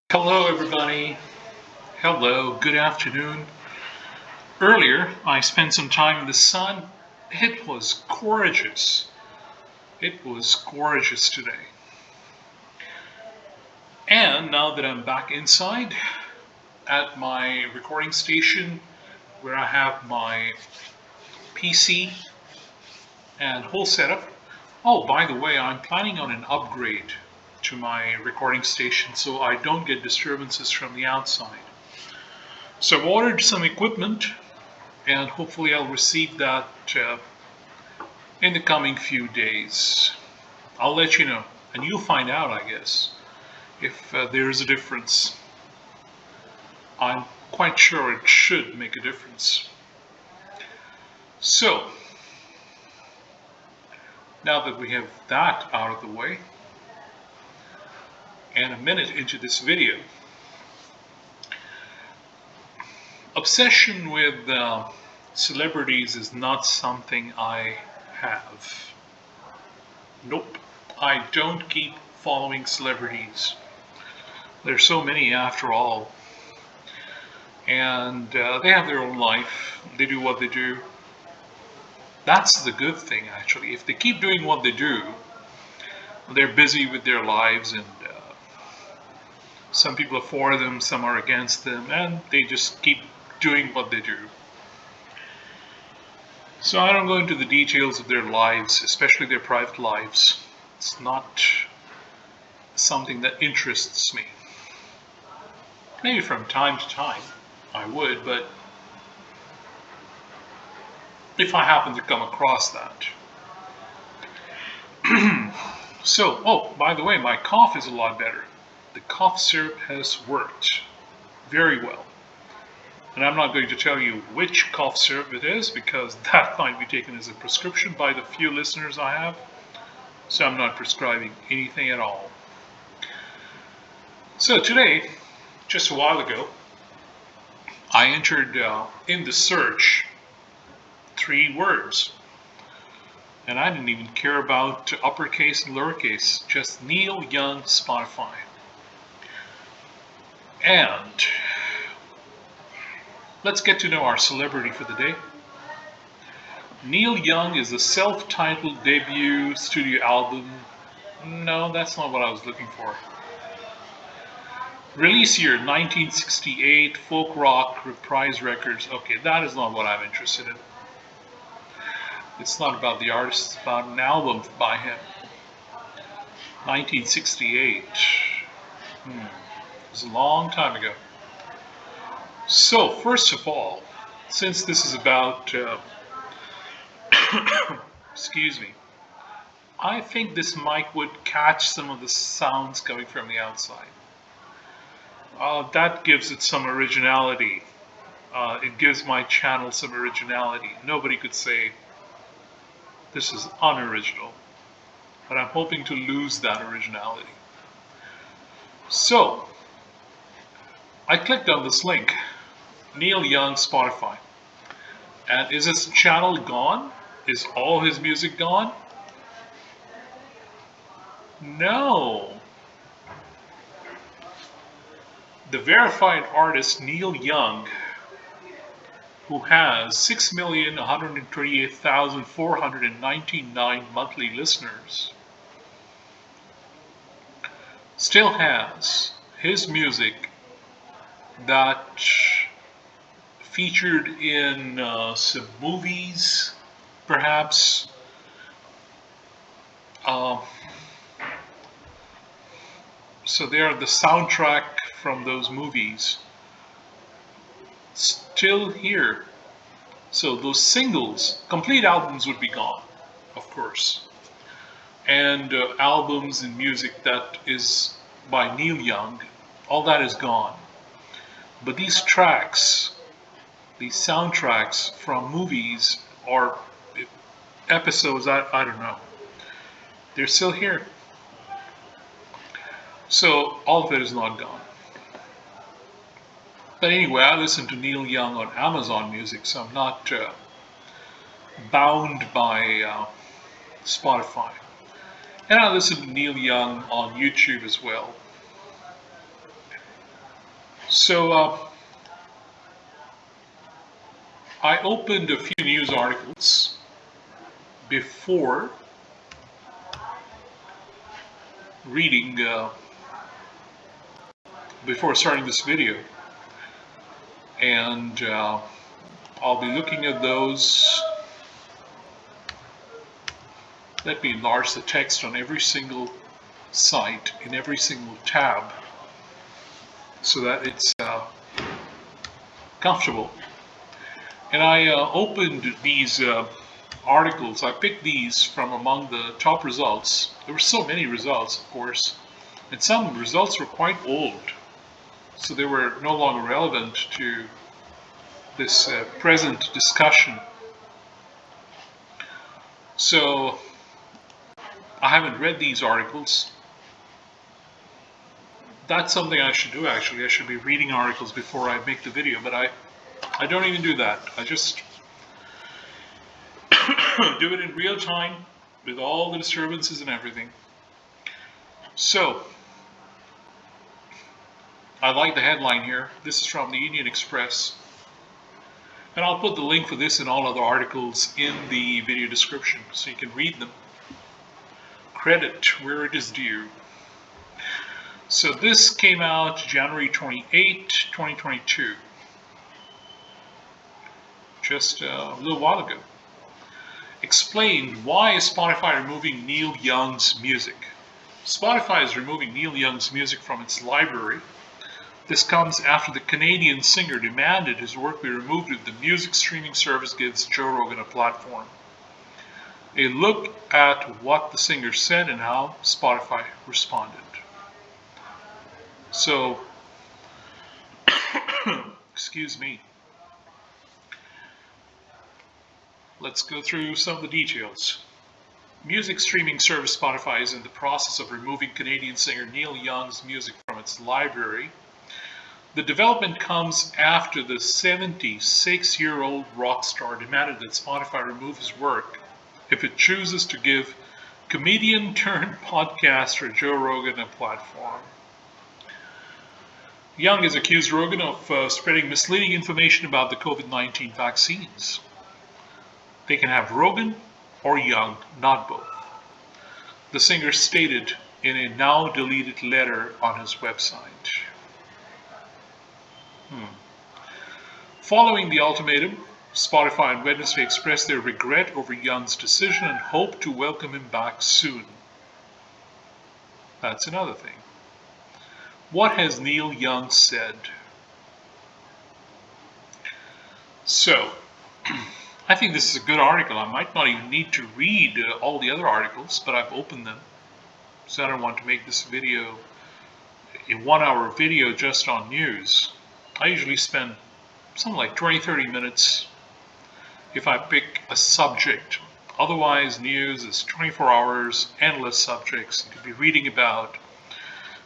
Hello, everybody. Hello, good afternoon. Earlier, I spent some time in the sun. It was gorgeous. It was gorgeous today. And now that I'm back inside at my recording station where I have my PC and whole setup. Oh, by the way, I'm planning on an upgrade to my recording station so I don't get disturbances from the outside. So I've ordered some equipment and hopefully I'll receive that in the coming few days. I'll let you know, and you'll find out, I guess, if there's a difference. I'm quite sure it should make a difference. So, now that we have that out of the way, and a minute into this video, obsession with celebrities is not something I have. Nope, I don't keep following celebrities. There's so many after all. And they have their own life. They do what they do. That's the good thing, actually. If they keep doing what they do, they're busy with their lives, and some people are for them, some are against them, and they just keep doing what they do. So I don't go into the details of their lives, especially their private lives. It's not something that interests me. Maybe from time to time I would, but if I happen to come across that. So, oh, by the way, my cough is a lot better. The cough syrup has worked very well. And I'm not going to tell you which cough syrup it is because that might be taken as a prescription by the few listeners I have. So I'm not prescribing anything at all. So today, just a while ago, I entered in the search 3 words. And I didn't even care about uppercase and lowercase, just Neil Young Spotify. And let's get to know our celebrity for the day. Neil Young is a self-titled debut studio album. No, that's not what I was looking for. Release year 1968, folk rock, reprise records. Okay, that is not what I'm interested in. It's not about the artist, it's about an album by him. 1968. It was a long time ago. So, first of all, since this is about, excuse me, I think this mic would catch some of the sounds coming from the outside. That gives it some originality. It gives my channel some originality. Nobody could say this is unoriginal, but I'm hoping to lose that originality. So, I clicked on this link, Neil Young Spotify. And is his channel gone? Is all his music gone? No. The verified artist Neil Young, who has 6,128,499 monthly listeners, still has his music that featured in some movies, perhaps. So they are the soundtrack from those movies. Still here. So those singles, complete albums would be gone, of course. And albums and music that is by Neil Young, all that is gone. But these tracks, these soundtracks from movies or episodes, I don't know, they're still here. So all of it is not gone. But anyway, I listen to Neil Young on Amazon Music, so I'm not bound by Spotify. And I listen to Neil Young on YouTube as well. So I opened a few news articles before reading, before starting this video, and I'll be looking at those. Let me enlarge the text on every single site in every single tab so that it's comfortable. And I opened these articles. I picked these from among the top results. There were so many results, of course, and some results were quite old, so they were no longer relevant to this present discussion. So I haven't read these articles. That's something I should do, actually. I should be reading articles before I make the video, but I don't even do that. I just do it in real time with all the disturbances and everything. So, I like the headline here. This is from the Indian Express. And I'll put the link for this and all other articles in the video description so you can read them. Credit where it is due. So this came out January 28, 2022. Just a little while ago. Explained why is Spotify removing Neil Young's music. Spotify is removing Neil Young's music from its library. This comes after the Canadian singer demanded his work be removed if the music streaming service gives Joe Rogan a platform. A look at what the singer said and how Spotify responded. So, excuse me. Let's go through some of the details. Music streaming service Spotify is in the process of removing Canadian singer Neil Young's music from its library. The development comes after the 76-year-old rock star demanded that Spotify remove his work if it chooses to give comedian turned podcaster Joe Rogan a platform. Young has accused Rogan of spreading misleading information about the COVID-19 vaccines. They can have Rogan or Young, not both. The singer stated in a now deleted letter on his website. Following the ultimatum, Spotify on Wednesday expressed their regret over Young's decision and hope to welcome him back soon. That's another thing. What has Neil Young said? So, I think this is a good article. I might not even need to read all the other articles, but I've opened them. So I don't want to make this video a 1-hour video just on news. I usually spend something like 20-30 minutes if I pick a subject. Otherwise, news is 24 hours, endless subjects. You could be reading about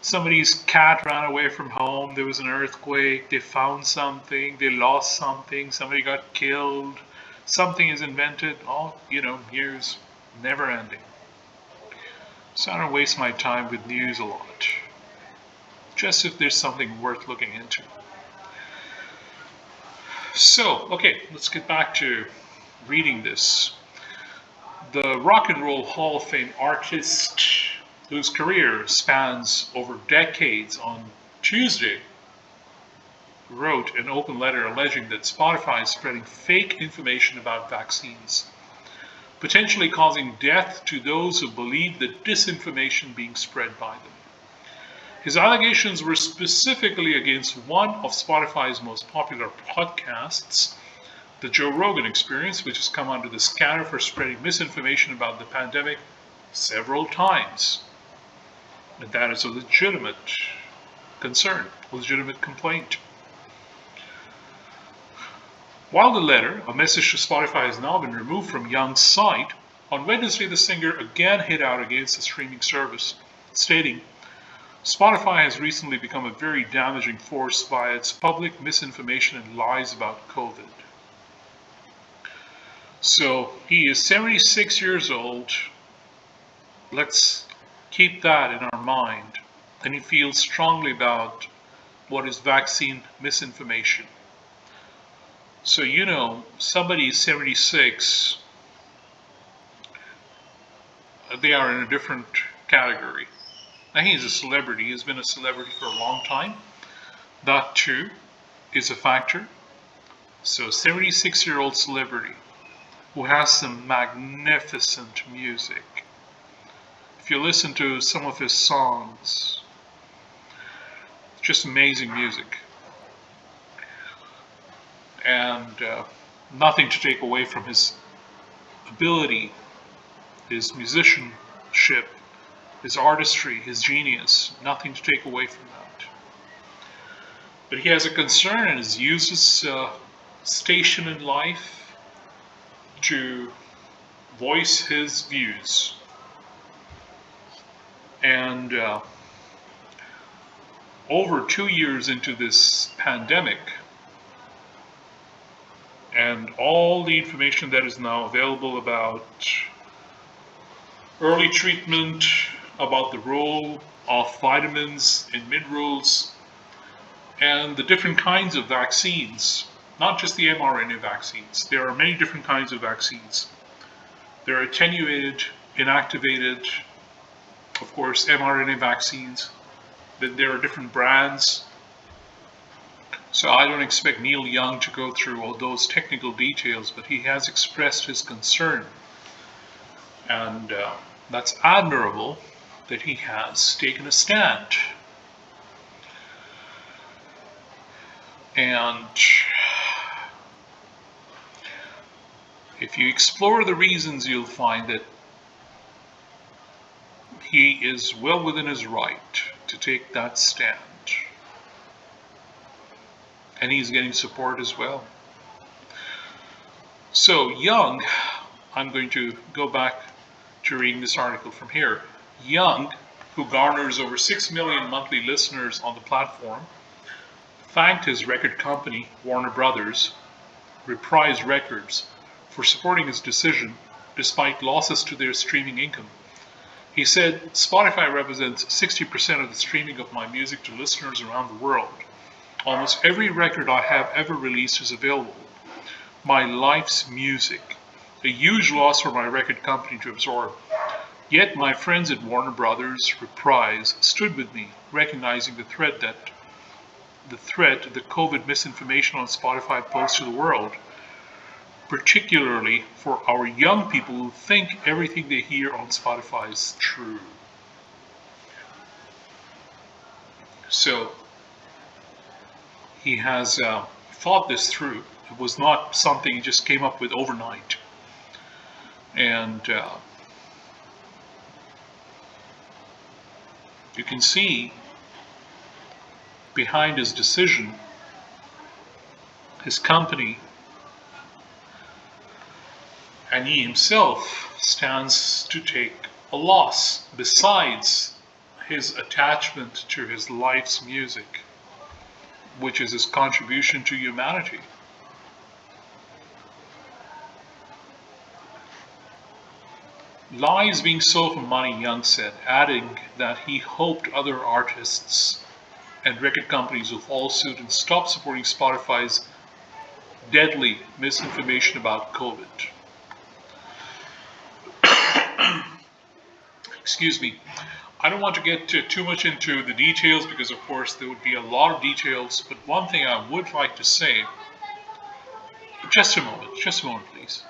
somebody's cat ran away from home, there was an earthquake, they found something, they lost something, somebody got killed, something is invented, all, news, never ending. So I don't waste my time with news a lot. Just if there's something worth looking into. So, okay, let's get back to reading this. The Rock and Roll Hall of Fame artist, whose career spans over decades, on Tuesday wrote an open letter alleging that Spotify is spreading fake information about vaccines, potentially causing death to those who believe the disinformation being spread by them. His allegations were specifically against one of Spotify's most popular podcasts, The Joe Rogan Experience, which has come under the scanner for spreading misinformation about the pandemic several times. And that is a legitimate concern, a legitimate complaint. While the letter, a message to Spotify, has now been removed from Young's site, on Wednesday the singer again hit out against the streaming service, stating, Spotify has recently become a very damaging force via its public misinformation and lies about COVID. So he is 76 years old. Let's keep that in our mind. And he feels strongly about what is vaccine misinformation. So, somebody is 76, they are in a different category. I think he's a celebrity. He's been a celebrity for a long time. That too is a factor. So, 76-year-old celebrity who has some magnificent music. If you listen to some of his songs, just amazing music. And nothing to take away from his ability, his musicianship, his artistry, his genius. Nothing to take away from that. But he has a concern and has used his station in life to voice his views. And over 2 years into this pandemic, and all the information that is now available about early treatment, about the role of vitamins and minerals, and the different kinds of vaccines, not just the mRNA vaccines. There are many different kinds of vaccines. There are attenuated, inactivated, of course, mRNA vaccines. Then there are different brands. So I don't expect Neil Young to go through all those technical details, but he has expressed his concern. And that's admirable that he has taken a stand. And if you explore the reasons, you'll find that he is well within his right to take that stand. And he's getting support as well. So Young, I'm going to go back to reading this article from here. Young, who garners over 6 million monthly listeners on the platform, thanked his record company, Warner Brothers, Reprise Records, for supporting his decision despite losses to their streaming income. He said, "Spotify represents 60% of the streaming of my music to listeners around the world. Almost every record I have ever released is available. My life's music. A huge loss for my record company to absorb. Yet my friends at Warner Brothers Reprise stood with me, recognizing the threat the COVID misinformation on Spotify posed to the world, particularly for our young people who think everything they hear on Spotify is true." So he has thought this through. It was not something he just came up with overnight. And you can see behind his decision, his company, and he himself stands to take a loss besides his attachment to his life's music, which is his contribution to humanity. Lies being sold for money, Young said, adding that he hoped other artists and record companies will follow suit and stop supporting Spotify's deadly misinformation about COVID. Excuse me. I don't want to get too much into the details because, of course, there would be a lot of details. But one thing I would like to say, just a moment, please.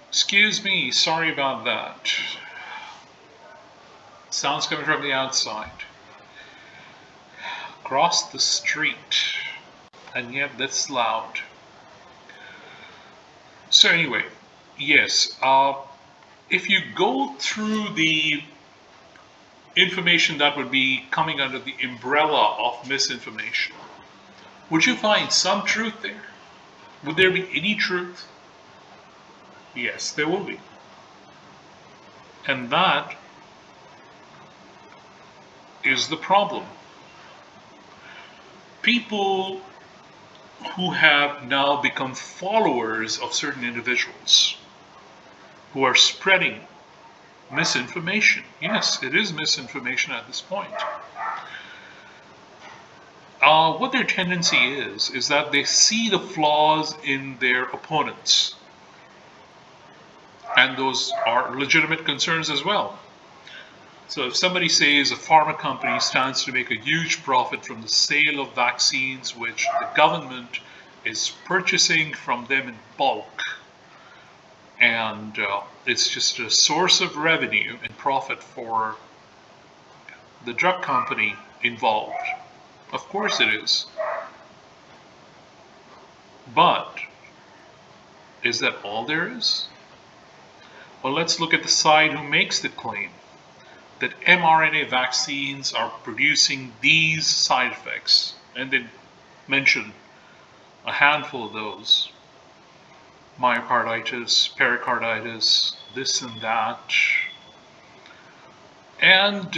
Excuse me, sorry about that. Sounds coming from the outside. Across the street. And yet that's loud. So anyway, yes, if you go through the information that would be coming under the umbrella of misinformation, would you find some truth there? Would there be any truth? Yes, there will be. And that is the problem. People who have now become followers of certain individuals who are spreading misinformation. Yes, it is misinformation at this point. What their tendency is that they see the flaws in their opponents. And those are legitimate concerns as well. So if somebody says a pharma company stands to make a huge profit from the sale of vaccines, which the government is purchasing from them in bulk, and it's just a source of revenue and profit for the drug company involved. Of course it is. But is that all there is? Well, let's look at the side who makes the claim that mRNA vaccines are producing these side effects, and they mention a handful of those: myocarditis, pericarditis, this and that. And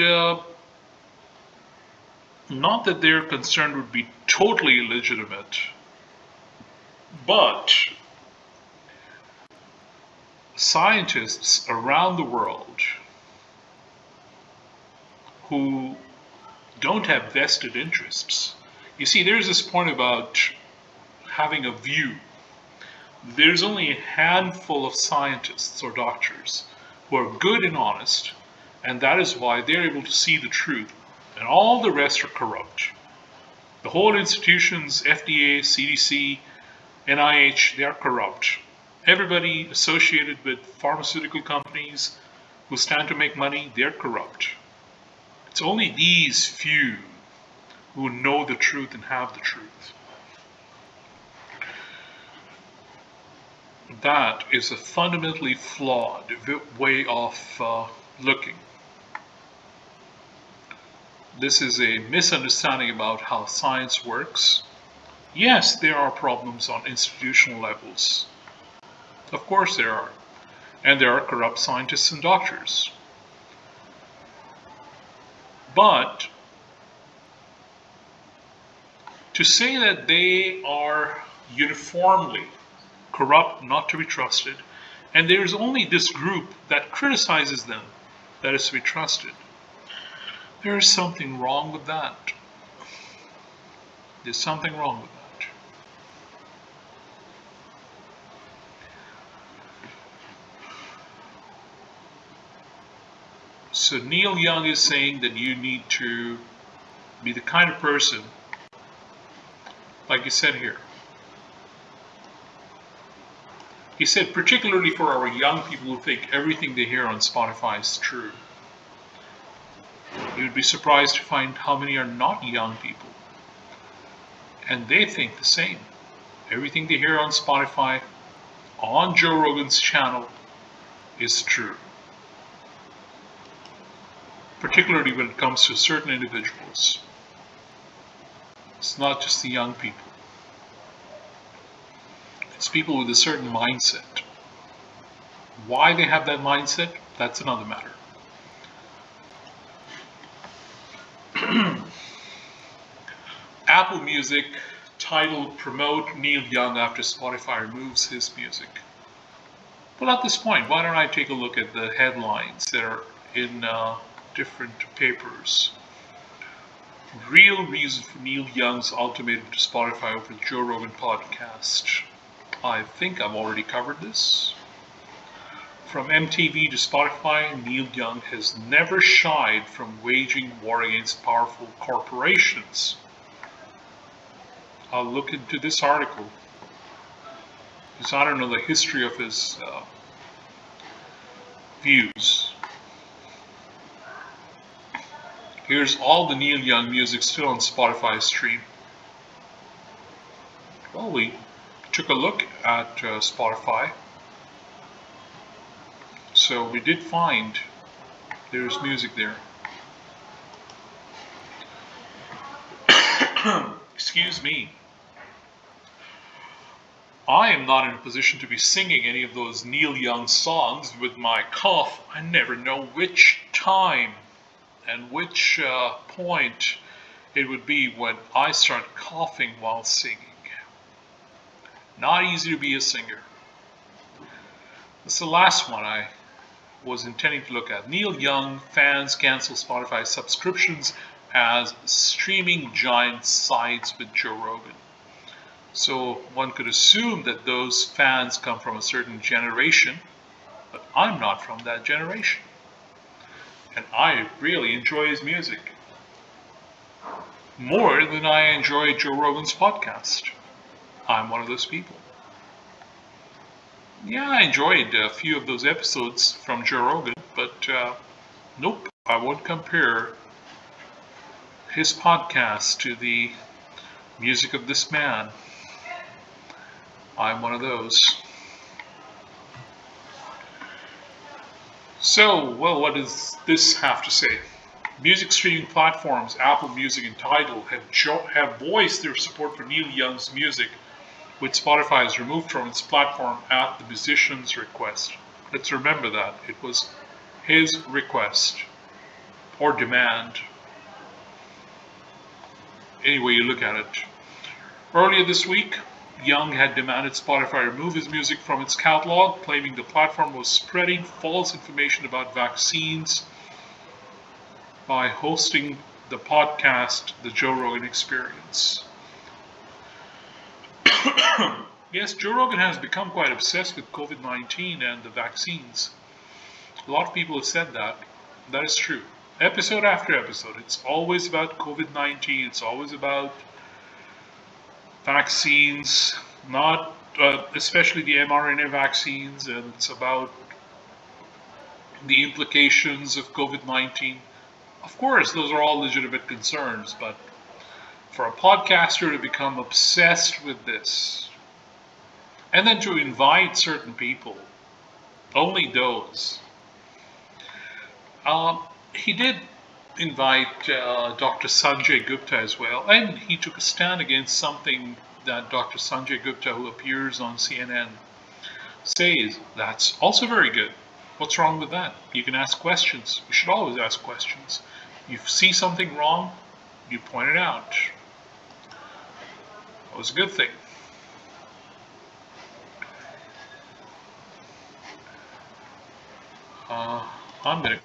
not that their concern would be totally legitimate, but scientists around the world who don't have vested interests. You see, there's this point about having a view. There's only a handful of scientists or doctors who are good and honest, and that is why they're able to see the truth, and all the rest are corrupt. The whole institutions, FDA, CDC, NIH, they are corrupt. Everybody associated with pharmaceutical companies who stand to make money, they're corrupt. It's only these few who know the truth and have the truth. That is a fundamentally flawed way of looking. This is a misunderstanding about how science works. Yes, there are problems on institutional levels. Of course there are. And there are corrupt scientists and doctors. But to say that they are uniformly corrupt, not to be trusted, and there's only this group that criticizes them that is to be trusted, there is something wrong with that. There's something wrong with that. So Neil Young is saying that you need to be the kind of person, like he said here. He said, particularly for our young people who think everything they hear on Spotify is true. You would be surprised to find how many are not young people. And they think the same. Everything they hear on Spotify, on Joe Rogan's channel, is true. Particularly when it comes to certain individuals. It's not just the young people. It's people with a certain mindset. Why they have that mindset, that's another matter. Apple Music, Tidal promote Neil Young after Spotify removes his music. Well, at this point, why don't I take a look at the headlines that are in different papers. Real reason for Neil Young's ultimatum to Spotify over the Joe Rogan podcast. I think I've already covered this. From MTV to Spotify, Neil Young has never shied from waging war against powerful corporations. I'll look into this article because I don't know the history of his views. Here's all the Neil Young music still on Spotify stream. Well, we took a look at Spotify. So we did find there's music there. Excuse me. I am not in a position to be singing any of those Neil Young songs with my cough. I never know which time and which point it would be when I start coughing while singing. Not easy to be a singer. This is the last one I was intending to look at. Neil Young fans cancel Spotify subscriptions as streaming giant sides with Joe Rogan. So one could assume that those fans come from a certain generation, but I'm not from that generation. And I really enjoy his music more than I enjoy Joe Rogan's podcast. I'm one of those people. Yeah, I enjoyed a few of those episodes from Joe Rogan, but nope, I won't compare his podcast to the music of this man. I'm one of those. So, well, what does this have to say? Music streaming platforms Apple Music and Tidal have voiced their support for Neil Young's music, which Spotify has removed from its platform at the musician's request. Let's remember that. It was his request or demand. Any way you look at it. Earlier this week, Young had demanded Spotify remove his music from its catalog, claiming the platform was spreading false information about vaccines by hosting the podcast, The Joe Rogan Experience. Yes, Joe Rogan has become quite obsessed with COVID-19 and the vaccines. A lot of people have said that. That is true. Episode after episode, it's always about COVID-19. It's always about vaccines, not especially the mRNA vaccines, and it's about the implications of COVID-19. Of course, those are all legitimate concerns, but for a podcaster to become obsessed with this, and then to invite certain people, only those. He did invite Dr. Sanjay Gupta as well, and he took a stand against something that Dr. Sanjay Gupta, who appears on CNN, says. That's also very good. What's wrong with that? You can ask questions. You should always ask questions. You see something wrong, you point it out. That was a good thing. I'm gonna.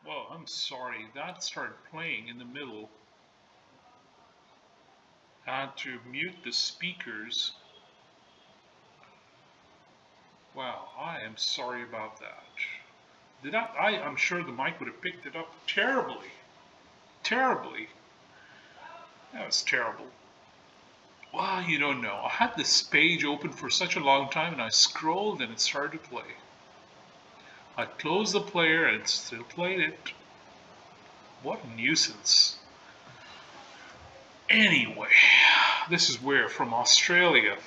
Well, I'm sorry. That started playing in the middle. I had to mute the speakers. Wow, I am sorry about that. I'm sure the mic would have picked it up terribly. Terribly. That was terrible. Well, you don't know. I had this page open for such a long time and I scrolled and it started to play. I closed the player and it still played it. What a nuisance. Anyway, this is where from Australia.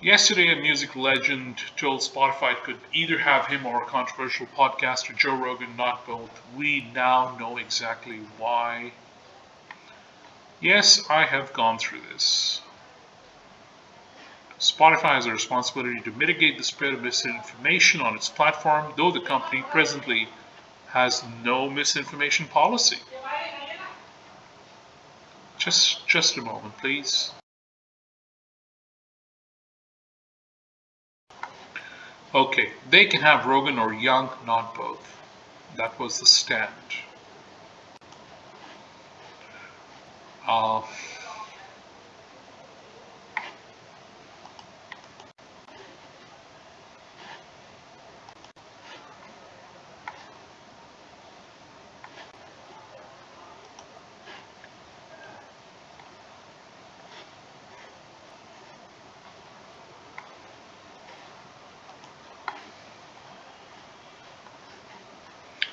Yesterday, a music legend told Spotify it could either have him or a controversial podcaster, Joe Rogan, not both. We now know exactly why. Yes, I have gone through this. Spotify has a responsibility to mitigate the spread of misinformation on its platform, though the company presently has no misinformation policy. Just a moment, please. Okay, they can have Rogan or Young, not both. That was the stand. Uh,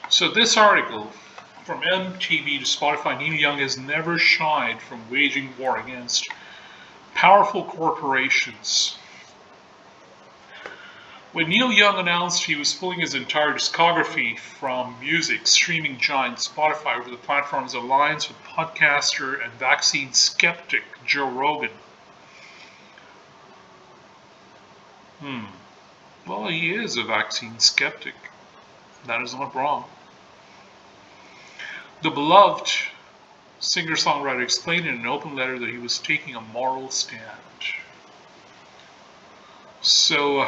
so this article, from MTV to Spotify, Neil Young has never shied from waging war against powerful corporations. When Neil Young announced he was pulling his entire discography from music streaming giant Spotify over the platform's alliance with podcaster and vaccine skeptic Joe Rogan. Well, he is a vaccine skeptic. That is not wrong. The beloved singer-songwriter explained in an open letter that he was taking a moral stand. So,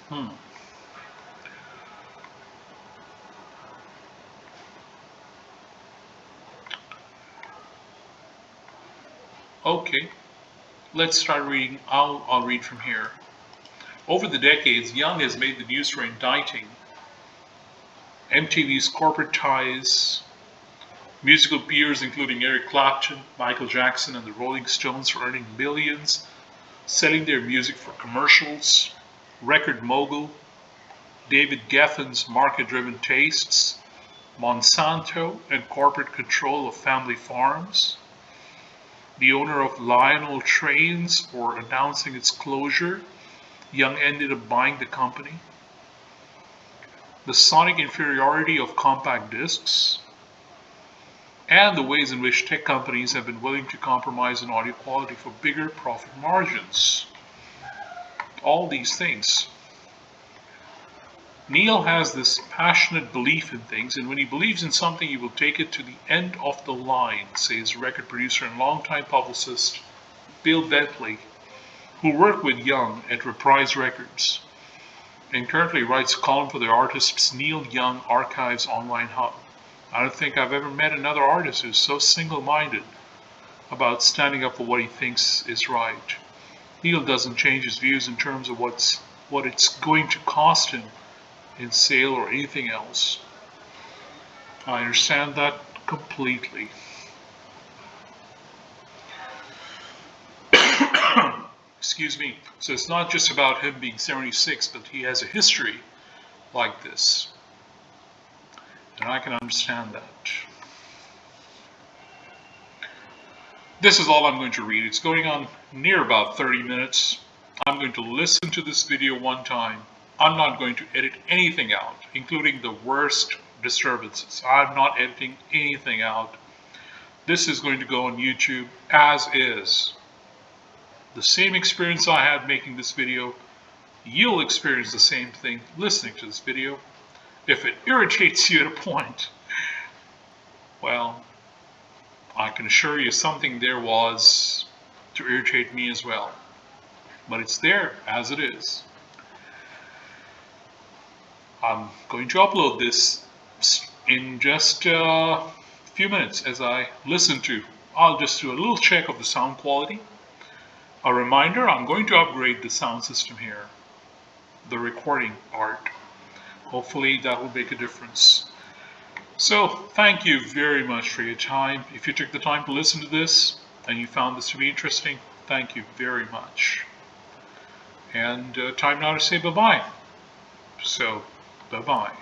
hmm. Okay, let's start reading. I'll read from here. Over the decades, Young has made the news for indicting MTV's corporate ties, musical peers including Eric Clapton, Michael Jackson, and the Rolling Stones for earning millions, selling their music for commercials, record mogul David Geffen's market-driven tastes, Monsanto and corporate control of family farms, the owner of Lionel Trains for announcing its closure. Young ended up buying the company. The sonic inferiority of compact discs, and the ways in which tech companies have been willing to compromise on audio quality for bigger profit margins. All these things. Neil has this passionate belief in things, and when he believes in something, he will take it to the end of the line, says record producer and longtime publicist Bill Bentley, who worked with Young at Reprise Records and currently writes a column for the artist's Neil Young Archives online hub. I don't think I've ever met another artist who's so single-minded about standing up for what he thinks is right. Neil doesn't change his views in terms of what it's going to cost him in sale or anything else. I understand that completely. Excuse me. So it's not just about him being 76, but he has a history like this. And I can understand that. This is all I'm going to read. It's going on near about 30 minutes. I'm going to listen to this video one time. I'm not going to edit anything out, including the worst disturbances. I'm not editing anything out. This is going to go on YouTube as is. The same experience I had making this video, you'll experience the same thing listening to this video. If it irritates you at a point, well, I can assure you something there was to irritate me as well. But it's there as it is. I'm going to upload this in just a few minutes as I listen to. I'll just do a little check of the sound quality. A reminder, I'm going to upgrade the sound system here, the recording part. Hopefully that will make a difference. So, thank you very much for your time. If you took the time to listen to this and you found this to be interesting, thank you very much. And time now to say bye-bye. So, bye-bye.